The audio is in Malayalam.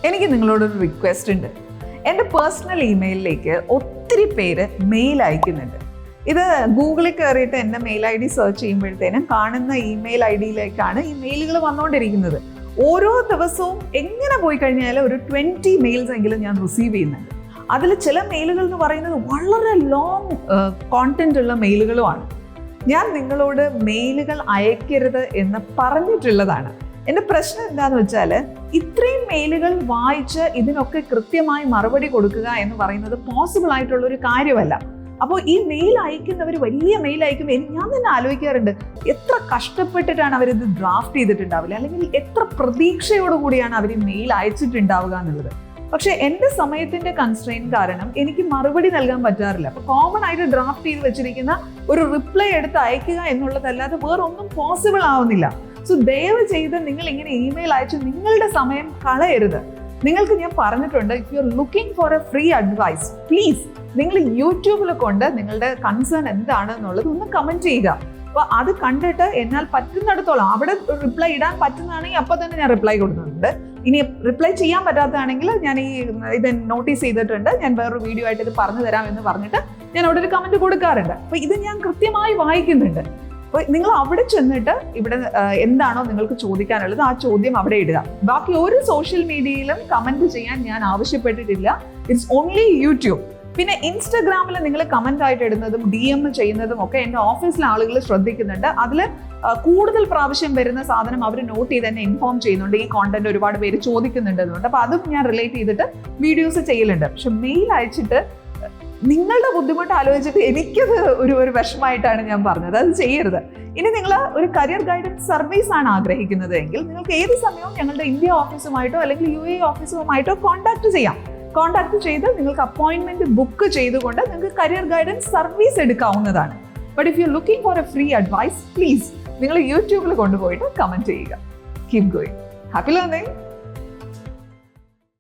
എനിക്ക് നിങ്ങളോടൊരു റിക്വസ്റ്റ് ഉണ്ട്. എൻ്റെ പേഴ്സണൽ ഇമെയിലിലേക്ക് ഒത്തിരി പേര് മെയിൽ അയക്കുന്നുണ്ട്. ഇത് ഗൂഗിളിൽ കയറിയിട്ട് എൻ്റെ മെയിൽ ഐ ഡി സെർച്ച് ചെയ്യുമ്പോഴത്തേനും കാണുന്ന ഇമെയിൽ ഐ ഡിയിലേക്കാണ് ഈ മെയിലുകൾ വന്നുകൊണ്ടിരിക്കുന്നത്. ഓരോ ദിവസവും എങ്ങനെ പോയി കഴിഞ്ഞാലും ഒരു 20 മെയിൽസ് എങ്കിലും ഞാൻ റിസീവ് ചെയ്യുന്നുണ്ട്. അതിൽ ചില മെയിലുകൾ എന്ന് പറയുന്നത് വളരെ ലോങ് കോണ്ടന്റ് ഉള്ള മെയിലുകളുമാണ്. ഞാൻ നിങ്ങളോട് മെയിലുകൾ അയക്കരുത് എന്ന് പറഞ്ഞിട്ടുള്ളതാണ്. എൻ്റെ പ്രശ്നം എന്താണെന്ന് വെച്ചാൽ, ഇത്രയും മെയിലുകൾ വായിച്ച് ഇതിനൊക്കെ കൃത്യമായി മറുപടി കൊടുക്കുക എന്ന് പറയുന്നത് പോസിബിൾ ആയിട്ടുള്ളൊരു കാര്യമല്ല. അപ്പോൾ ഈ മെയിൽ അയക്കുന്നവർ വലിയ മെയിൽ അയക്കുമ്പോൾ ഞാൻ തന്നെ ആലോചിക്കാറുണ്ട്, എത്ര കഷ്ടപ്പെട്ടിട്ടാണ് അവരിത് ഡ്രാഫ്റ്റ് ചെയ്തിട്ടുണ്ടാവില്ല, അല്ലെങ്കിൽ എത്ര പ്രതീക്ഷയോടുകൂടിയാണ് അവർ ഈ മെയിൽ അയച്ചിട്ടുണ്ടാവുക എന്നുള്ളത്. പക്ഷേ എൻ്റെ സമയത്തിൻ്റെ കൺസ്ട്രെയിൻ കാരണം എനിക്ക് മറുപടി നൽകാൻ പറ്റാറില്ല. അപ്പോൾ കോമൺ ആയിട്ട് ഡ്രാഫ്റ്റ് ചെയ്ത് വെച്ചിരിക്കുന്ന ഒരു റിപ്ലൈ എടുത്ത് അയക്കുക എന്നുള്ളതല്ലാതെ വേറൊന്നും പോസിബിൾ ആവുന്നില്ല. സോ ദയവ് ചെയ്ത് നിങ്ങൾ ഇങ്ങനെ ഇമെയിൽ അയച്ച് നിങ്ങളുടെ സമയം കളയരുത്. നിങ്ങൾക്ക് ഞാൻ പറഞ്ഞിട്ടുണ്ട്, if you are looking for a free advice, please നിങ്ങൾ യൂട്യൂബിൽ കൊണ്ട് നിങ്ങളുടെ കൺസേൺ എന്താണ് എന്നുള്ളത് ഒന്ന് കമൻറ്റ് ചെയ്യുക. അപ്പോൾ അത് കണ്ടിട്ട് എന്നാൽ പറ്റുന്നിടത്തോളം അവിടെ റിപ്ലൈ ഇടാൻ പറ്റുന്നതാണെങ്കിൽ അപ്പോൾ തന്നെ ഞാൻ റിപ്ലൈ കൊടുക്കുന്നുണ്ട്. ഇനി റിപ്ലൈ ചെയ്യാൻ പറ്റാത്തതാണെങ്കിൽ ഞാൻ ഇത് നോട്ടീസ് ചെയ്തിട്ടുണ്ട്, ഞാൻ വേറൊരു വീഡിയോ ആയിട്ട് ഇത് പറഞ്ഞു തരാം എന്ന് പറഞ്ഞിട്ട് ഞാൻ അവിടെ ഒരു കമൻറ്റ് കൊടുക്കാറുണ്ട്. അപ്പോൾ ഇത് ഞാൻ കൃത്യമായി വായിക്കുന്നുണ്ട്. അപ്പോൾ നിങ്ങൾ അവിടെ ചെന്നിട്ട് ഇവിടെ എന്താണോ നിങ്ങൾക്ക് ചോദിക്കാനുള്ളത് ആ ചോദ്യം അവിടെ ഇടുക. ബാക്കി ഒരു സോഷ്യൽ മീഡിയയിലും കമൻറ്റ് ചെയ്യാൻ ഞാൻ ആവശ്യപ്പെട്ടിട്ടില്ല. It's only YouTube. പിന്നെ ഇൻസ്റ്റഗ്രാമിൽ നിങ്ങൾ കമൻ്റ് ആയിട്ട് ഇടുന്നതും DM ചെയ്യുന്നതും ഒക്കെ എൻ്റെ ഓഫീസിലെ ആളുകൾ ശ്രദ്ധിക്കുന്നുണ്ട്. അതിൽ കൂടുതൽ പ്രാവശ്യം വരുന്ന സാധനം അവർ നോട്ട് ചെയ്ത് തന്നെ ഇൻഫോം ചെയ്യുന്നുണ്ട്. ഈ കോണ്ടന്റ് ഒരുപാട് പേര് ചോദിക്കുന്നുണ്ട് എന്നുണ്ട്. അപ്പോൾ അതും ഞാൻ റിലേറ്റ് ചെയ്തിട്ട് വീഡിയോസ് ചെയ്യലുണ്ട്. പക്ഷെ മെയിൽ അയച്ചിട്ട് നിങ്ങളുടെ ബുദ്ധിമുട്ട് ആലോചിച്ചിട്ട് എനിക്കത് ഒരു വിഷമമായിട്ടാണ് ഞാൻ പറഞ്ഞത്. അത് ചെയ്യരുത്. ഇനി നിങ്ങൾ ഒരു കരിയർ ഗൈഡൻസ് സർവീസ് ആണ് ആഗ്രഹിക്കുന്നത് എങ്കിൽ നിങ്ങൾക്ക് ഏത് സമയവും ഞങ്ങളുടെ ഇന്ത്യ ഓഫീസുമായിട്ടോ അല്ലെങ്കിൽ UAE ഓഫീസുമായിട്ടോ കോൺടാക്ട് ചെയ്ത് നിങ്ങൾക്ക് അപ്പോയിൻമെന്റ് ബുക്ക് ചെയ്തുകൊണ്ട് നിങ്ങൾക്ക് കരിയർ ഗൈഡൻസ് സർവീസ് എടുക്കാവുന്നതാണ്. But if you are looking for a free advice, please നിങ്ങൾ യൂട്യൂബിൽ കൊണ്ടുപോയിട്ട് കമൻറ്റ് ചെയ്യുക. Keep going. Happy learning.